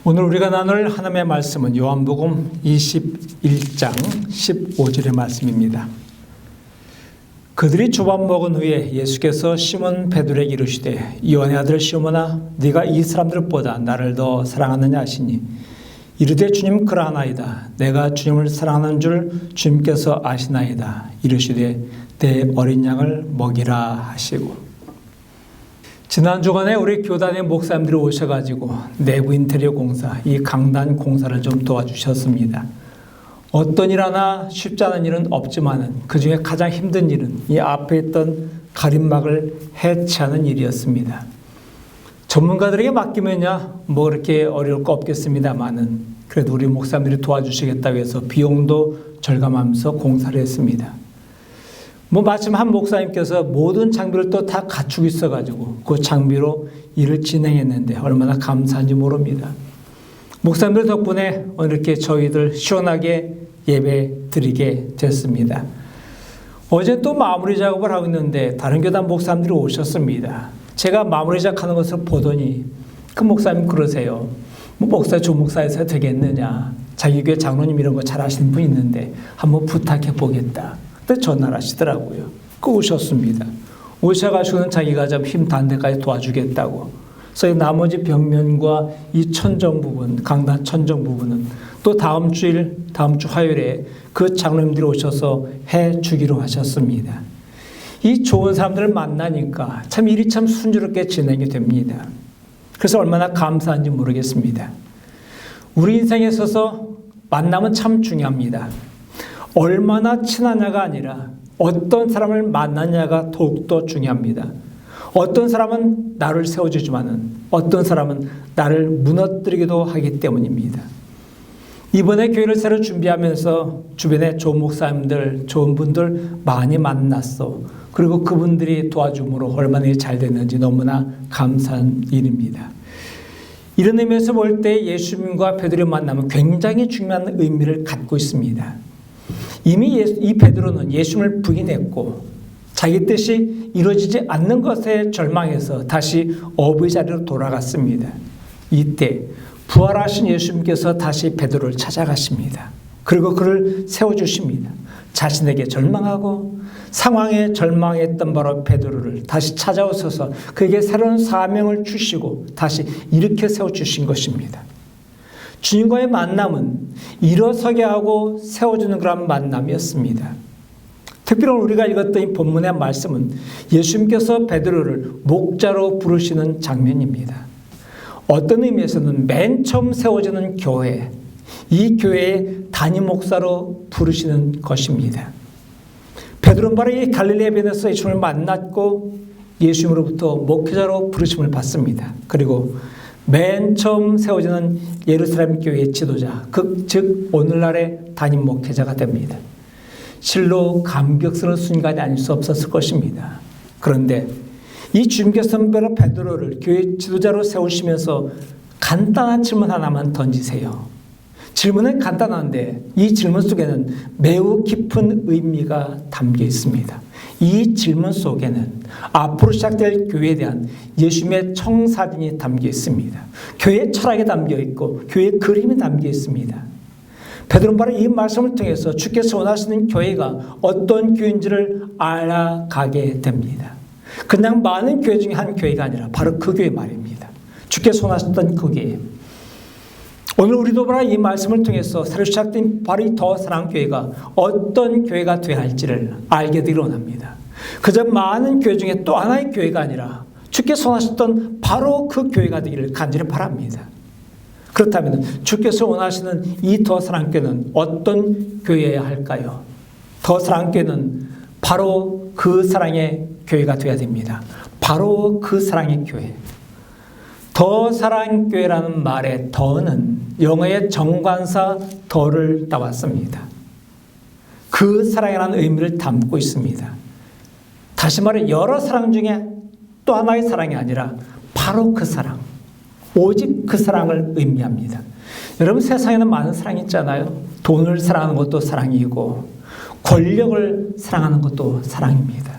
오늘 우리가 나눌 하나님의 말씀은 요한복음 21장 15절의 말씀입니다. 그들이 조밥 먹은 후에 예수께서 시몬 베드로에게 이르시되 요한의 아들 시몬아 네가 이 사람들보다 나를 더 사랑하느냐 하시니 이르되 주님 그러하나이다. 내가 주님을 사랑하는 줄 주님께서 아시나이다. 이르시되 내 어린 양을 먹이라 하시고. 지난 주간에 우리 교단의 목사님들이 오셔가지고 내부 인테리어 공사, 이 강단 공사를 좀 도와주셨습니다. 어떤 일 하나 쉽지 않은 일은 없지만은 그 중에 가장 힘든 일은 이 앞에 있던 가림막을 해체하는 일이었습니다. 전문가들에게 맡기면야 뭐 그렇게 어려울 거 없겠습니다만은 그래도 우리 목사님들이 도와주시겠다고 해서 비용도 절감하면서 공사를 했습니다. 마침 한 목사님께서 모든 장비를 또 다 갖추고 있어가지고 그 장비로 일을 진행했는데 얼마나 감사한지 모릅니다. 목사님들 덕분에 오늘 이렇게 저희들 시원하게 예배 드리게 됐습니다. 어제 또 마무리 작업을 하고 있는데 다른 교단 목사님들이 오셨습니다. 제가 마무리 작업하는 것을 보더니 그 목사님 그러세요. 목사 조목사에서 되겠느냐. 자기 교회 장로님 이런 거 잘 하시는 분 있는데 한번 부탁해 보겠다. 그때 전화를 하시더라고요. 오셨습니다. 오셔가지고는 자기가 좀 힘 닿는 데까지 도와주겠다고. 그래서 나머지 벽면과 이 천정 부분, 강단 천정 부분은 또 다음 주 화요일에 그 장로님들이 오셔서 해주기로 하셨습니다. 이 좋은 사람들을 만나니까 참 일이 참 순조롭게 진행이 됩니다. 그래서 얼마나 감사한지 모르겠습니다. 우리 인생에 있어서 만남은 참 중요합니다. 얼마나 친하냐가 아니라 어떤 사람을 만나냐가 더욱더 중요합니다. 어떤 사람은 나를 세워주지만은 어떤 사람은 나를 무너뜨리기도 하기 때문입니다. 이번에 교회를 새로 준비하면서 주변에 좋은 목사님들, 좋은 분들 많이 만났어. 그리고 그분들이 도와줌으로 얼마나 잘 됐는지 너무나 감사한 일입니다. 이런 의미에서 볼 때 예수님과 베드로의 만남은 굉장히 중요한 의미를 갖고 있습니다. 이미 이 베드로는 예수님을 부인했고 자기 뜻이 이루어지지 않는 것에 절망해서 다시 어부의 자리로 돌아갔습니다. 이때 부활하신 예수님께서 다시 베드로를 찾아가십니다. 그리고 그를 세워주십니다. 자신에게 절망하고 상황에 절망했던 바로 베드로를 다시 찾아오셔서 그에게 새로운 사명을 주시고 다시 일으켜 세워주신 것입니다. 주님과의 만남은 일어서게 하고 세워주는 그런 만남이었습니다. 특별히 우리가 읽었던 이 본문의 말씀은 예수님께서 베드로를 목자로 부르시는 장면입니다. 어떤 의미에서는 맨 처음 세워지는 교회, 이 교회의 담임 목사로 부르시는 것입니다. 베드로는 바로 이 갈릴리아 변에서 예수님을 만났고 예수님으로부터 목회자로 부르심을 받습니다. 그리고 맨 처음 세워지는 예루살렘 교회의 지도자, 즉 오늘날의 담임 목회자가 됩니다. 실로 감격스러운 순간이 아닐 수 없었을 것입니다. 그런데 이 주님께서는 베드로를 교회 지도자로 세우시면서 간단한 질문 하나만 던지세요. 질문은 간단한데 이 질문 속에는 매우 깊은 의미가 담겨 있습니다. 이 질문 속에는 앞으로 시작될 교회에 대한 예수님의 청사진이 담겨 있습니다. 교회의 철학이 담겨 있고 교회의 그림이 담겨 있습니다. 베드로는 바로 이 말씀을 통해서 주께서 원하시는 교회가 어떤 교회인지를 알아가게 됩니다. 그냥 많은 교회 중에 한 교회가 아니라 바로 그 교회 말입니다. 주께서 원하셨던 그 교회. 오늘 우리도 바로 이 말씀을 통해서 새로 시작된 바로 이 더 사랑교회가 어떤 교회가 되어야 할지를 알게 되기를 원합니다. 그저 많은 교회 중에 또 하나의 교회가 아니라 주께서 원하셨던 바로 그 교회가 되기를 간절히 바랍니다. 그렇다면 주께서 원하시는 이 더 사랑교회는 어떤 교회여야 할까요? 더 사랑교회는 바로 그 사랑의 교회가 되어야 됩니다. 바로 그 사랑의 교회. 더 사랑교회라는 말의 더는 영어의 정관사 더를 따왔습니다. 그 사랑이라는 의미를 담고 있습니다. 다시 말해 여러 사랑 중에 또 하나의 사랑이 아니라 바로 그 사랑, 오직 그 사랑을 의미합니다. 여러분 세상에는 많은 사랑이 있잖아요. 돈을 사랑하는 것도 사랑이고 권력을 사랑하는 것도 사랑입니다.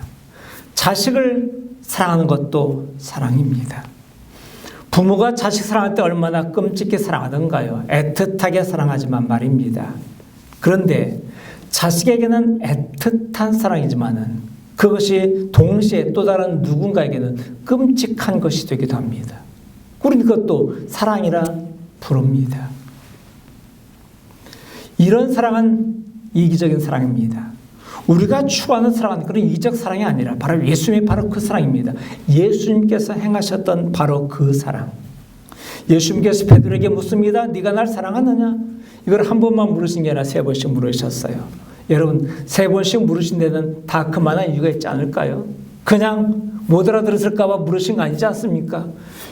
자식을 사랑하는 것도 사랑입니다. 부모가 자식 사랑할 때 얼마나 끔찍히 사랑하던가요? 애틋하게 사랑하지만 말입니다. 그런데 자식에게는 애틋한 사랑이지만은 그것이 동시에 또 다른 누군가에게는 끔찍한 것이 되기도 합니다. 우리는 그것도 사랑이라 부릅니다. 이런 사랑은 이기적인 사랑입니다. 우리가 추구하는 사랑은 그런 이기적 사랑이 아니라 바로 예수님의 바로 그 사랑입니다. 예수님께서 행하셨던 바로 그 사랑. 예수님께서 베드로에게 묻습니다. 네가 날 사랑하느냐? 이걸 한 번만 물으신 게 아니라 3번씩 물으셨어요. 여러분 3번씩 물으신 데는 다 그만한 이유가 있지 않을까요? 그냥 못 알아들었을까 봐 물으신 거 아니지 않습니까?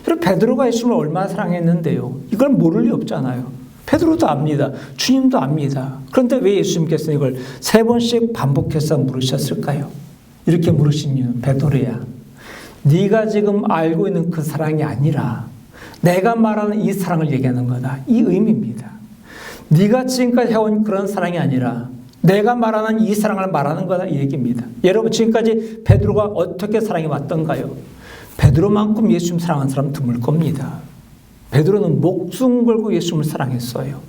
여러분 베드로가 예수님을 얼마나 사랑했는데요. 이걸 모를 리 없잖아요. 베드로도 압니다. 주님도 압니다. 그런데 왜 예수님께서 이걸 3번씩 반복해서 물으셨을까요? 이렇게 물으신 이유는 베드로야, 네가 지금 알고 있는 그 사랑이 아니라 내가 말하는 이 사랑을 얘기하는 거다. 이 의미입니다. 네가 지금까지 해온 그런 사랑이 아니라 내가 말하는 이 사랑을 말하는 거다. 이 얘기입니다. 여러분 지금까지 베드로가 어떻게 사랑해 왔던가요? 베드로만큼 예수님 사랑하는 사람 드물 겁니다. 베드로는 목숨 걸고 예수님을 사랑했어요.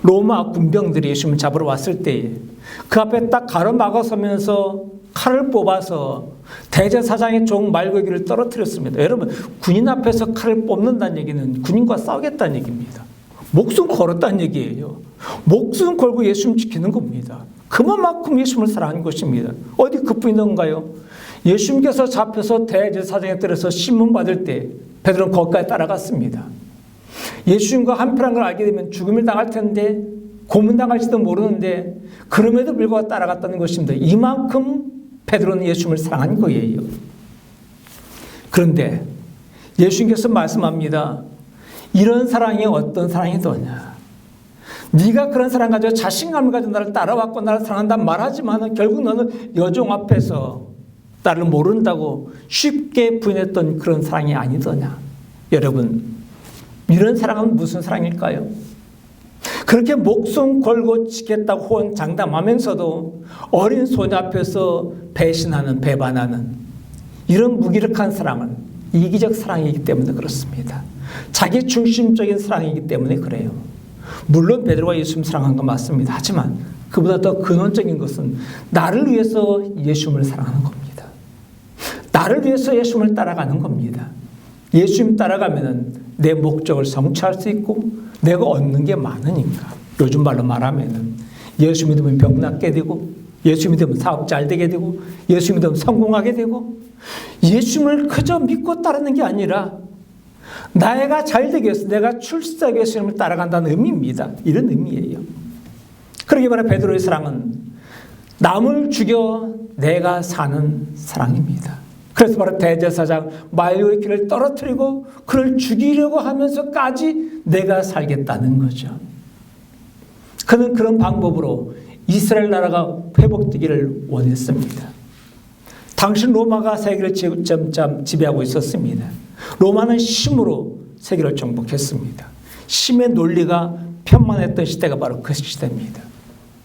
로마 군병들이 예수님을 잡으러 왔을 때에 그 앞에 딱 가로막아서면서 칼을 뽑아서 대제사장의 종 말고기를 떨어뜨렸습니다. 여러분 군인 앞에서 칼을 뽑는다는 얘기는 군인과 싸우겠다는 얘기입니다. 목숨 걸었다는 얘기예요. 목숨 걸고 예수님 지키는 겁니다. 그만큼 예수님을 사랑하는 것입니다. 어디 그뿐인가요? 예수님께서 잡혀서 대제사장에 들어서 신문받을 때 베드로는 거기까지 따라갔습니다. 예수님과 한패란 걸 알게 되면 죽음을 당할 텐데 고문당할지도 모르는데 그럼에도 불구하고 따라갔다는 것입니다. 이만큼 베드로는 예수님을 사랑한 거예요. 그런데 예수님께서 말씀합니다. 이런 사랑이 어떤 사랑이더냐. 네가 그런 사랑 가지고 자신감을 가지고 나를 따라왔고 나를 사랑한다 말하지만 결국 너는 여종 앞에서 나를 모른다고 쉽게 부인했던 그런 사랑이 아니더냐. 여러분 이런 사랑은 무슨 사랑일까요? 그렇게 목숨 걸고 지켰다고 호언장담하면서도 어린 소녀 앞에서 배신하는, 배반하는 이런 무기력한 사랑은 이기적 사랑이기 때문에 그렇습니다. 자기 중심적인 사랑이기 때문에 그래요. 물론 베드로가 예수님 사랑한 건 맞습니다. 하지만 그보다 더 근원적인 것은 나를 위해서 예수님을 사랑하는 겁니다. 나를 위해서 예수님을 따라가는 겁니다. 예수님 따라가면은 내 목적을 성취할 수 있고 내가 얻는 게 많으니까. 요즘 말로 말하면은 예수 믿으면 병 낫게 되고 예수 믿으면 사업 잘 되게 되고 예수 믿으면 성공하게 되고 예수님을 그저 믿고 따르는 게 아니라 나이가 잘 되기 위해서 내가 출세하기 위해서 예수님을 따라간다는 의미입니다. 이런 의미예요. 그러기 바라 베드로의 사랑은 남을 죽여 내가 사는 사랑입니다. 그래서 바로 대제사장 말고의 길을 떨어뜨리고 그를 죽이려고 하면서까지 내가 살겠다는 거죠. 그는 그런 방법으로 이스라엘 나라가 회복되기를 원했습니다. 당시 로마가 세계를 점점 지배하고 있었습니다. 로마는 힘으로 세계를 정복했습니다. 힘의 논리가 편만했던 시대가 바로 그 시대입니다.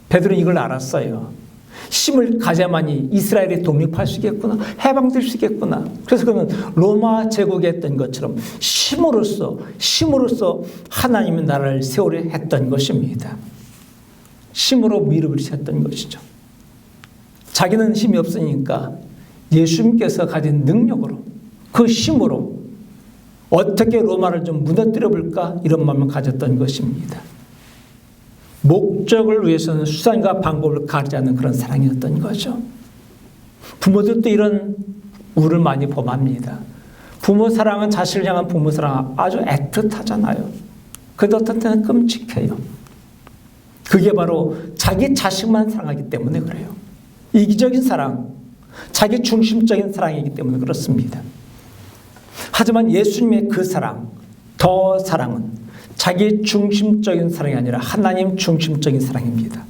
베드로는 이걸 알았어요. 힘을 가져야만이 이스라엘이 독립할 수 있겠구나, 해방될 수 있겠구나. 그래서 그는 로마 제국에 했던 것처럼 힘으로써 하나님의 나라를 세우려 했던 것입니다. 힘으로 밀어붙였던 것이죠. 자기는 힘이 없으니까 예수님께서 가진 능력으로 그 힘으로 어떻게 로마를 좀 무너뜨려 볼까 이런 마음을 가졌던 것입니다. 목적을 위해서는 수단과 방법을 가리지 않는 그런 사랑이었던 거죠. 부모들도 이런 우를 많이 범합니다. 부모 사랑은 자식을 향한 부모 사랑 아주 애틋하잖아요. 그런데 어떤 때는 끔찍해요. 그게 바로 자기 자식만 사랑하기 때문에 그래요. 이기적인 사랑, 자기 중심적인 사랑이기 때문에 그렇습니다. 하지만 예수님의 그 사랑, 더 사랑은 자기 중심적인 사랑이 아니라 하나님 중심적인 사랑입니다.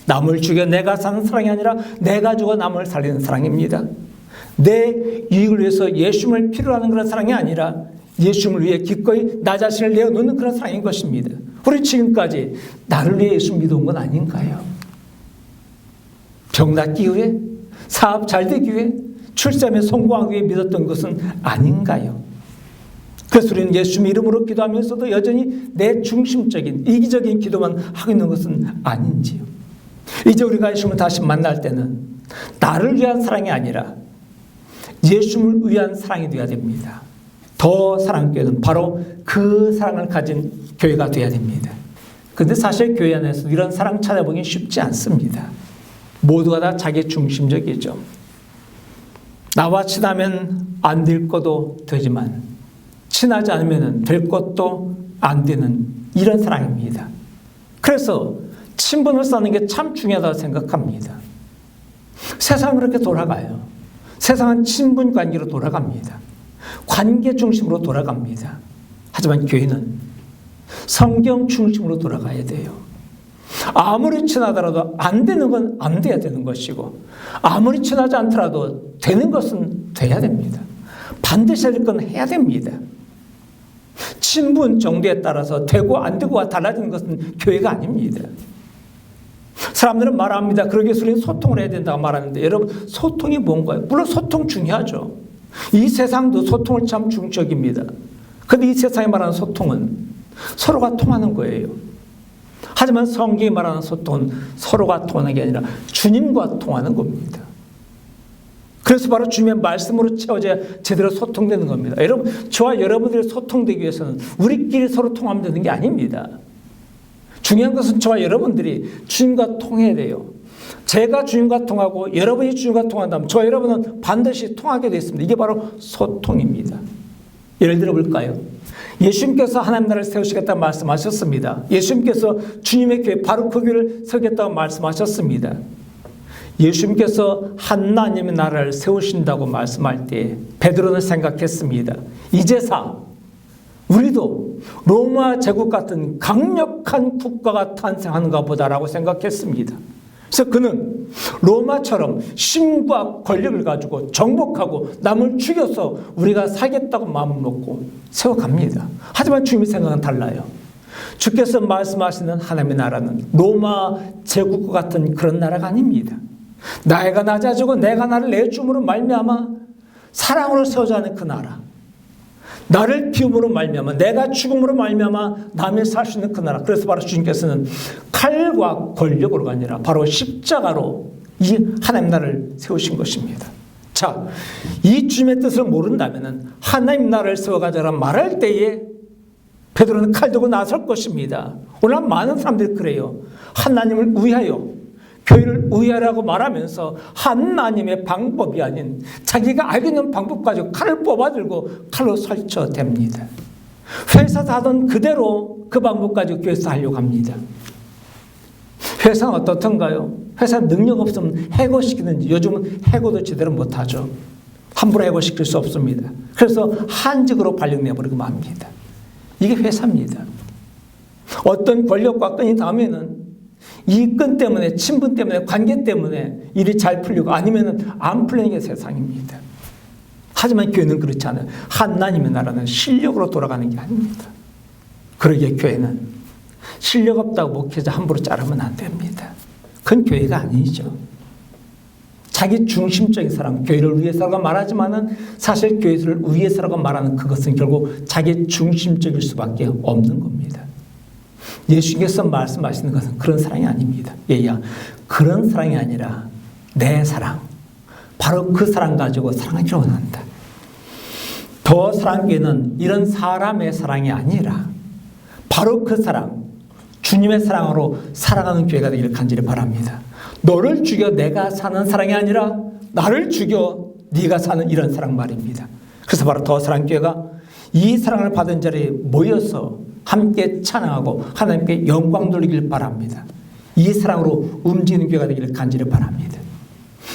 남을 죽여 내가 사는 사랑이 아니라 내가 죽어 남을 살리는 사랑입니다. 내 유익을 위해서 예수님을 필요로 하는 그런 사랑이 아니라 예수님을 위해 기꺼이 나 자신을 내어놓는 그런 사랑인 것입니다. 우리 지금까지 나를 위해 예수 믿어온 건 아닌가요? 병 낫기 위해, 사업 잘 되기 위해, 출산에 성공하기 위해 믿었던 것은 아닌가요? 그래서 우리는 예수님 이름으로 기도하면서도 여전히 내 중심적인 이기적인 기도만 하고 있는 것은 아닌지요. 이제 우리가 예수님을 다시 만날 때는 나를 위한 사랑이 아니라 예수님을 위한 사랑이 되어야 됩니다. 더 사랑교회는 바로 그 사랑을 가진 교회가 되어야 됩니다. 그런데 사실 교회 안에서 이런 사랑 찾아보기 쉽지 않습니다. 모두가 다 자기 중심적이죠. 나와 친하면 안 될 것도 되지만 친하지 않으면 될 것도 안 되는 이런 사랑입니다. 그래서 친분을 쌓는 게 참 중요하다고 생각합니다. 세상은 그렇게 돌아가요. 세상은 친분 관계로 돌아갑니다. 관계 중심으로 돌아갑니다. 하지만 교회는 성경 중심으로 돌아가야 돼요. 아무리 친하더라도 안 되는 건 안 돼야 되는 것이고 아무리 친하지 않더라도 되는 것은 돼야 됩니다. 반드시 할 건 해야 됩니다. 친분 정도에 따라서 되고 안 되고가 달라지는 것은 교회가 아닙니다. 사람들은 말합니다. 그러기 위해서 우리는 소통을 해야 된다고 말하는데 여러분 소통이 뭔가요? 물론 소통 중요하죠. 이 세상도 소통을 참 중적입니다. 그런데 이 세상이 말하는 소통은 서로가 통하는 거예요. 하지만 성경이 말하는 소통은 서로가 통하는 게 아니라 주님과 통하는 겁니다. 그래서 바로 주님의 말씀으로 채워져야 제대로 소통되는 겁니다. 여러분, 저와 여러분들이 소통되기 위해서는 우리끼리 서로 통하면 되는 게 아닙니다. 중요한 것은 저와 여러분들이 주님과 통해야 돼요. 제가 주님과 통하고 여러분이 주님과 통한다면 저와 여러분은 반드시 통하게 되어 있습니다. 이게 바로 소통입니다. 예를 들어 볼까요? 예수님께서 하나님 나라를 세우시겠다고 말씀하셨습니다. 예수님께서 주님의 교회 바로 그 교회를 세우겠다고 말씀하셨습니다. 예수님께서 하나님의 나라를 세우신다고 말씀할 때 베드로는 생각했습니다. 이제사 우리도 로마 제국 같은 강력한 국가가 탄생하는가 보다라고 생각했습니다. 그래서 그는 로마처럼 힘과 권력을 가지고 정복하고 남을 죽여서 우리가 살겠다고 마음을 먹고 세워갑니다. 하지만 주님의 생각은 달라요. 주께서 말씀하시는 하나님의 나라는 로마 제국과 같은 그런 나라가 아닙니다. 나이가 낮아지고 내가 나를 내줌으로 말미암아 사랑으로 세워자는 그 나라, 나를 비움으로 말미암아 내가 죽음으로 말미암아 남이 살 수 있는 그 나라. 그래서 바로 주님께서는 칼과 권력으로가 아니라 바로 십자가로 이 하나님 나라를 세우신 것입니다. 자, 이 주님의 뜻을 모른다면 하나님 나라를 세워가자라 말할 때에 베드로는 칼 들고 나설 것입니다. 오늘 많은 사람들이 그래요. 하나님을 위하여 교회를 위하라고 말하면서 하나님의 방법이 아닌 자기가 알고 있는 방법 가지고 칼을 뽑아들고 칼로 설쳐댑니다. 회사에서 하던 그대로 그 방법 가지고 교회에서 하려고 합니다. 회사는 어떻던가요? 회사 능력 없으면 해고시키는지 요즘은 해고도 제대로 못하죠. 함부로 해고시킬 수 없습니다. 그래서 한직으로 발령내버리고 맙니다. 이게 회사입니다. 어떤 권력과 끈이 닿으면은 이 끈 때문에, 친분 때문에, 관계 때문에 일이 잘 풀리고 아니면 안 풀리는 게 세상입니다. 하지만 교회는 그렇지 않아요. 하나님의 나라는 실력으로 돌아가는 게 아닙니다. 그러기에 교회는 실력 없다고 목회자 함부로 자르면 안 됩니다. 그건 교회가 아니죠. 자기 중심적인 사람, 교회를 위해서라고 말하지만은 사실 교회를 위해서라고 말하는 그것은 결국 자기 중심적일 수밖에 없는 겁니다. 예수님께서 말씀하시는 것은 그런 사랑이 아닙니다. 얘야, 그런 사랑이 아니라 내 사랑, 바로 그 사랑 가지고 사랑하기를 원한다. 더 사랑교회는 이런 사람의 사랑이 아니라 바로 그 사랑, 주님의 사랑으로 사랑하는 교회가 되기를 간절히 바랍니다. 너를 죽여 내가 사는 사랑이 아니라 나를 죽여 네가 사는 이런 사랑 말입니다. 그래서 바로 더 사랑교회가 이 사랑을 받은 자리에 모여서 함께 찬양하고 하나님께 영광 돌리길 바랍니다. 이 사랑으로 움직이는 교회가 되기를 간절히 바랍니다.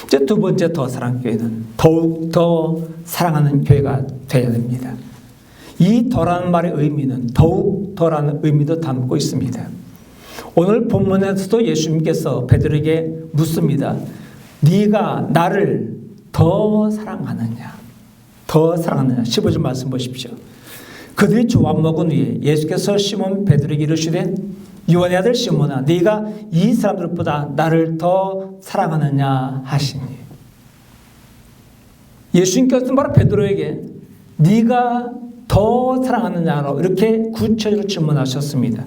이제 두 번째 더 사랑교회는 더욱 더 사랑하는 교회가 되어야 됩니다. 이 더라는 말의 의미는 더욱 더라는 의미도 담고 있습니다. 오늘 본문에서도 예수님께서 베드로에게 묻습니다. 네가 나를 더 사랑하느냐? 더 사랑하느냐? 15절 말씀 보십시오. 그들이 조밥 먹은 후에 예수께서 시몬 베드로에게 이르시되 요한의 아들 시몬아 네가 이 사람들보다 나를 더 사랑하느냐 하시니. 예수님께서는 바로 베드로에게 네가 더 사랑하느냐로 이렇게 구체적으로 질문하셨습니다.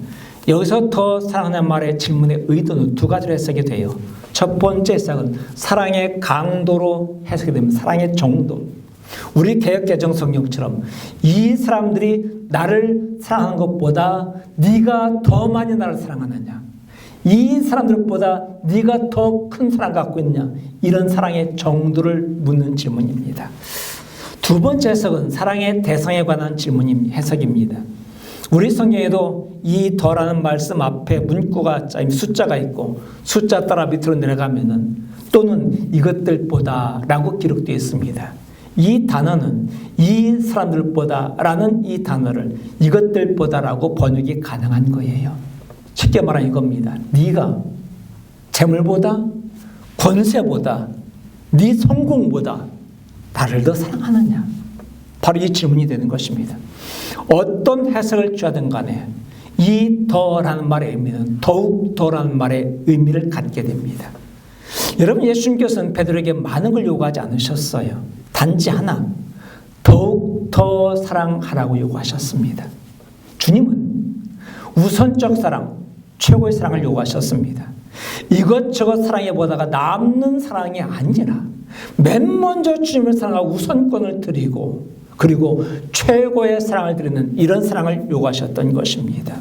여기서 더 사랑하는 말의 질문의 의도는 두 가지로 해석이 돼요. 첫 번째 해석은 사랑의 강도로 해석이 됩니다. 사랑의 정도. 우리 개역개정 성경처럼 이 사람들이 나를 사랑하는 것보다 네가 더 많이 나를 사랑하느냐, 이 사람들보다 네가 더 큰 사랑 갖고 있느냐, 이런 사랑의 정도를 묻는 질문입니다. 두 번째 해석은 사랑의 대상에 관한 해석입니다. 우리 성경에도 이 더라는 말씀 앞에 문구가 숫자가 있고 숫자 따라 밑으로 내려가면은 또는 이것들보다라고 기록되어 있습니다. 이 단어는 이 사람들보다라는 이 단어를 이것들보다라고 번역이 가능한 거예요. 쉽게 말하면 이겁니다. 네가 재물보다, 권세보다, 네 성공보다 나를 더 사랑하느냐? 바로 이 질문이 되는 것입니다. 어떤 해석을 취하든 간에 이 더라는 말의 의미는 더욱 더라는 말의 의미를 갖게 됩니다. 여러분, 예수님께서는 베드로에게 많은 걸 요구하지 않으셨어요. 단지 하나, 더욱 더 사랑하라고 요구하셨습니다. 주님은 우선적 사랑, 최고의 사랑을 요구하셨습니다. 이것저것 사랑해 보다가 남는 사랑이 아니라 맨 먼저 주님을 사랑하고 우선권을 드리고 그리고 최고의 사랑을 드리는 이런 사랑을 요구하셨던 것입니다.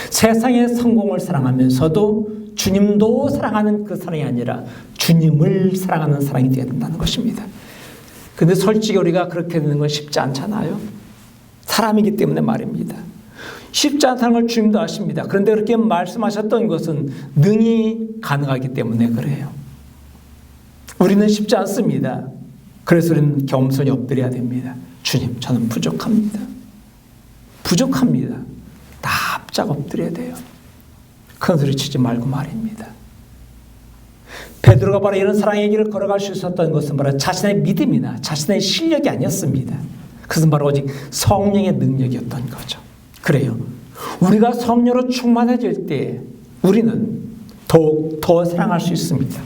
세상의 성공을 사랑하면서도 주님도 사랑하는 그 사랑이 아니라 주님을 사랑하는 사랑이 되어야 된다는 것입니다. 근데 솔직히 우리가 그렇게 되는 건 쉽지 않잖아요. 사람이기 때문에 말입니다. 쉽지 않다는 걸 주님도 아십니다. 그런데 그렇게 말씀하셨던 것은 능히 가능하기 때문에 그래요. 우리는 쉽지 않습니다. 그래서 우리는 겸손히 엎드려야 됩니다. 주님, 저는 부족합니다. 부족합니다. 납작 엎드려야 돼요. 큰 소리 치지 말고 말입니다. 베드로가 바로 이런 사랑의 길을 걸어갈 수 있었던 것은 바로 자신의 믿음이나 자신의 실력이 아니었습니다. 그것은 바로 오직 성령의 능력이었던 거죠. 그래요. 우리가 성령으로 충만해질 때 우리는 더욱 더 사랑할 수 있습니다.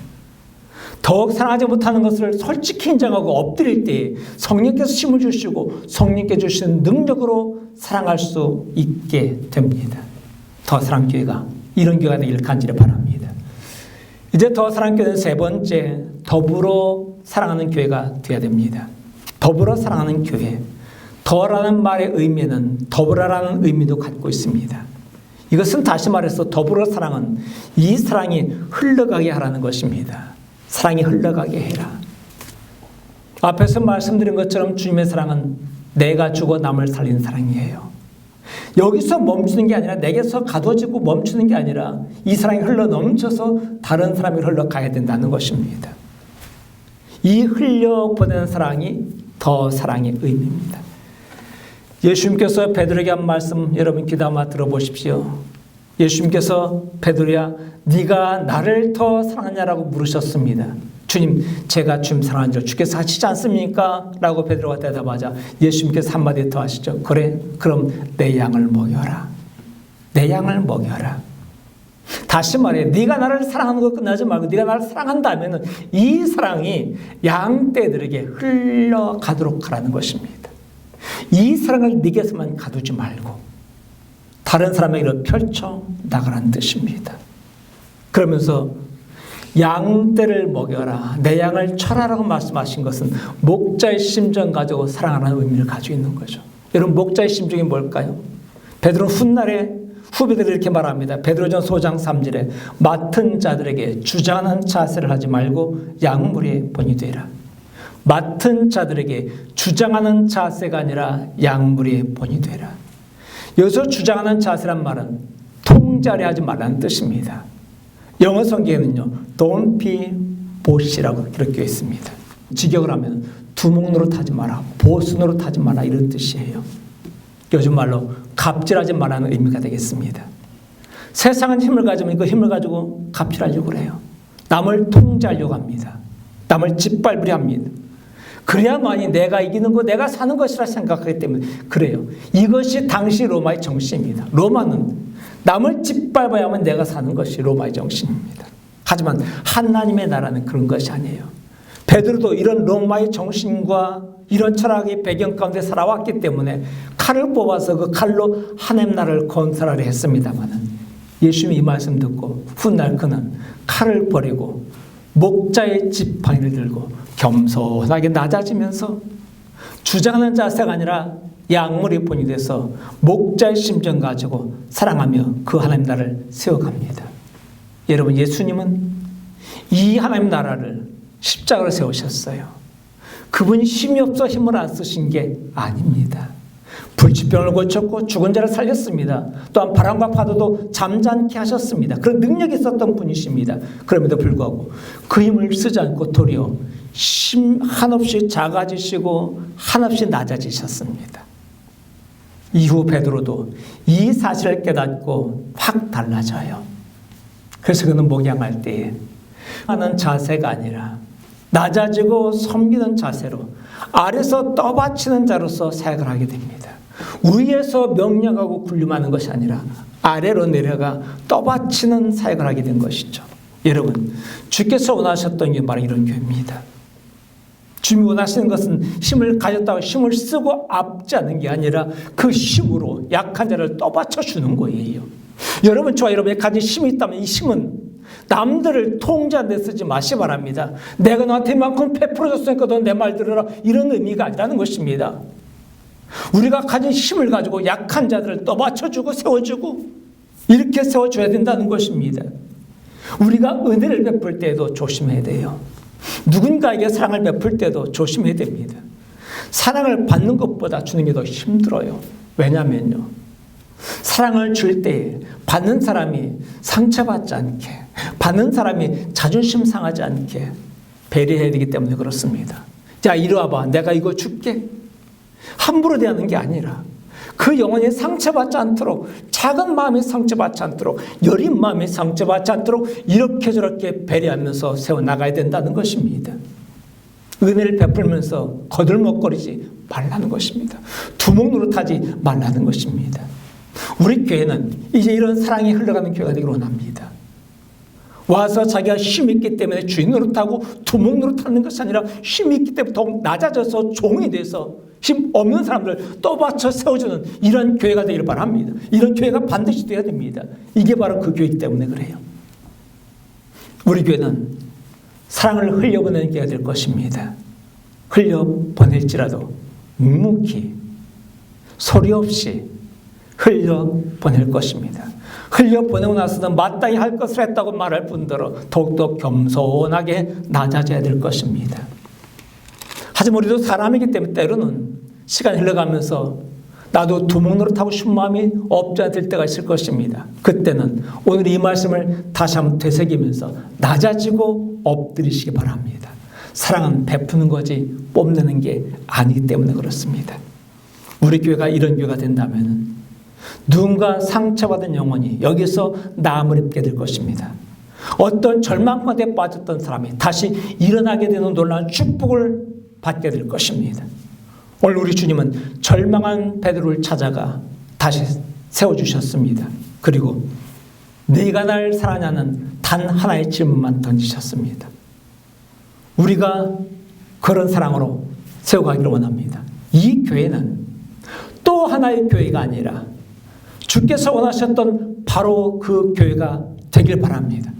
더욱 사랑하지 못하는 것을 솔직히 인정하고 엎드릴 때 성령께서 힘을 주시고 성령께 주시는 능력으로 사랑할 수 있게 됩니다. 더 사랑교회가 이런 교회가 되기를 간절히 바랍니다. 이제 더 사랑교회는 세 번째, 더불어 사랑하는 교회가 되어야 됩니다. 더불어 사랑하는 교회. 더라는 말의 의미는 더불어라는 의미도 갖고 있습니다. 이것은 다시 말해서 더불어 사랑은 이 사랑이 흘러가게 하라는 것입니다. 사랑이 흘러가게 해라. 앞에서 말씀드린 것처럼 주님의 사랑은 내가 죽어 남을 살리는 사랑이에요. 여기서 멈추는 게 아니라 내게서 가둬지고 멈추는 게 아니라 이 사랑이 흘러 넘쳐서 다른 사람이 흘러가야 된다는 것입니다. 이 흘려보내는 사랑이 더 사랑의 의미입니다. 예수님께서 베드로에게 한 말씀 여러분 귀담아 들어보십시오. 예수님께서 베드로야 네가 나를 더 사랑하냐라고 물으셨습니다. 주님, 제가 주님 사랑하는 줄 주께서 아시지 않습니까? 라고 베드로가 대답하자 예수님께서 한마디 더 하시죠. 그래, 그럼 내 양을 먹여라. 내 양을 먹여라. 다시 말해, 네가 나를 사랑하는 거 끝나지 말고 네가 나를 사랑한다면 이 사랑이 양떼들에게 흘러가도록 하라는 것입니다. 이 사랑을 네게서만 가두지 말고 다른 사람에게로 펼쳐 나가라는 뜻입니다. 그러면서 양떼를 먹여라, 내 양을 쳐라라고 말씀하신 것은 목자의 심정 가지고 사랑하는 의미를 가지고 있는 거죠. 여러분, 목자의 심정이 뭘까요? 베드로는 훗날에 후배들이 이렇게 말합니다. 베드로전 5장 3절에 맡은 자들에게 주장하는 자세를 하지 말고 양무리의 본이 되라. 맡은 자들에게 주장하는 자세가 아니라 양무리의 본이 되라. 여기서 주장하는 자세란 말은 통제하려 하지 말라는 뜻입니다. 영어 성경에는요, don't be boss라고 기록되어 있습니다. 직역을 하면 두목 노릇하지 마라, 보스 노릇하지 마라 이런 뜻이에요. 요즘 말로 갑질하지 말라는 의미가 되겠습니다. 세상은 힘을 가지면 그 힘을 가지고 갑질하려고 그래요. 남을 통제하려고 합니다. 남을 짓밟으려 합니다. 그래야만이 내가 이기는 거, 내가 사는 것이라 생각하기 때문에 그래요. 이것이 당시 로마의 정신입니다. 로마는 남을 짓밟아야만 내가 사는 것이 로마의 정신입니다. 하지만 하나님의 나라는 그런 것이 아니에요. 베드로도 이런 로마의 정신과 이런 철학의 배경 가운데 살아왔기 때문에 칼을 뽑아서 그 칼로 하나님 나라를 건설하려 했습니다마는 예수님이 이 말씀 듣고 훗날 그는 칼을 버리고 목자의 지팡이를 들고 겸손하게 낮아지면서 주장하는 자세가 아니라 양물의 본이 돼서 목자의 심정 가지고 사랑하며 그 하나님 나라를 세워갑니다. 여러분, 예수님은 이 하나님 나라를 십자가로 세우셨어요. 그분이 힘이 없어 힘을 안 쓰신 게 아닙니다. 불치병을 고쳤고 죽은 자를 살렸습니다. 또한 바람과 파도도 잠잠케 하셨습니다. 그런 능력이 있었던 분이십니다. 그럼에도 불구하고 그 힘을 쓰지 않고 도리어 한없이 작아지시고 한없이 낮아지셨습니다. 이후 베드로도 이 사실을 깨닫고 확 달라져요. 그래서 그는 목양할 때에 하는 자세가 아니라 낮아지고 섬기는 자세로 아래서 떠받치는 자로서 사역을 하게 됩니다. 위에서 명령하고 군림하는 것이 아니라 아래로 내려가 떠받치는 사역을 하게 된 것이죠. 여러분, 주께서 원하셨던 게 바로 이런 교회입니다. 주님이 원하시는 것은 힘을 가졌다고 힘을 쓰고 앞지 않는 게 아니라 그 힘으로 약한 자를 떠받쳐 주는 거예요. 여러분, 저와 여러분이 가진 힘이 있다면 이 힘은 남들을 통제하는 데 쓰지 마시 바랍니다. 내가 너한테 이만큼 베풀어줬으니까 너 내 말 들으라, 이런 의미가 아니라는 것입니다. 우리가 가진 힘을 가지고 약한 자들을 떠받쳐주고 세워주고 이렇게 세워줘야 된다는 것입니다. 우리가 은혜를 베풀 때에도 조심해야 돼요. 누군가에게 사랑을 베풀 때도 조심해야 됩니다. 사랑을 받는 것보다 주는 게 더 힘들어요. 왜냐면요, 사랑을 줄 때 받는 사람이 상처받지 않게, 받는 사람이 자존심 상하지 않게 배려해야 되기 때문에 그렇습니다. 자, 이리 와봐, 내가 이거 줄게. 함부로 대하는 게 아니라 그 영혼이 상처받지 않도록, 작은 마음이 상처받지 않도록, 여린 마음이 상처받지 않도록 이렇게 저렇게 배려하면서 세워나가야 된다는 것입니다. 은혜를 베풀면서 거들먹거리지 말라는 것입니다. 두목 노릇하지 말라는 것입니다. 우리 교회는 이제 이런 사랑이 흘러가는 교회가 되기를 원합니다. 와서 자기가 힘이 있기 때문에 주인 노릇하고 두목 노릇하는 것이 아니라 힘이 있기 때문에 더욱 낮아져서 종이 돼서 힘 없는 사람들 떠받쳐 세워주는 이런 교회가 되기를 바랍니다. 이런 교회가 반드시 돼야 됩니다. 이게 바로 그 교회이기 때문에 그래요. 우리 교회는 사랑을 흘려보내는 교회가 될 것입니다. 흘려보낼지라도 묵묵히 소리 없이 흘려보낼 것입니다. 흘려보내고 나서는 마땅히 할 것을 했다고 말할 뿐더러 더욱더 겸손하게 낮아져야 될 것입니다. 하지만 우리도 사람이기 때문에 때로는 시간이 흘러가면서 나도 두목 노릇하고 싶은 마음이 없지 않을 때가 있을 것입니다. 그때는 오늘 이 말씀을 다시 한번 되새기면서 낮아지고 엎드리시기 바랍니다. 사랑은 베푸는 거지 뽐내는 게 아니기 때문에 그렇습니다. 우리 교회가 이런 교회가 된다면 누군가 상처받은 영혼이 여기서 나음을 입게 될 것입니다. 어떤 절망 가운데 빠졌던 사람이 다시 일어나게 되는 놀라운 축복을 받게 될 것입니다. 오늘 우리 주님은 절망한 베드로를 찾아가 다시 세워주셨습니다. 그리고 네가 날 사랑하냐는 단 하나의 질문만 던지셨습니다. 우리가 그런 사랑으로 세워가기를 원합니다. 이 교회는 또 하나의 교회가 아니라 주께서 원하셨던 바로 그 교회가 되길 바랍니다.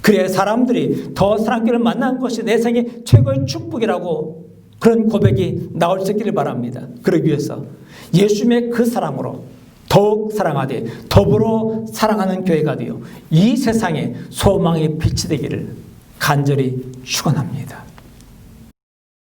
그래야 사람들이 더 사랑교회를 만난 것이 내 생의 최고의 축복이라고 그런 고백이 나올 수 있기를 바랍니다. 그러기 위해서 예수님의 그 사랑으로 더욱 사랑하되 더불어 사랑하는 교회가 되어 이 세상에 소망의 빛이 되기를 간절히 축원합니다.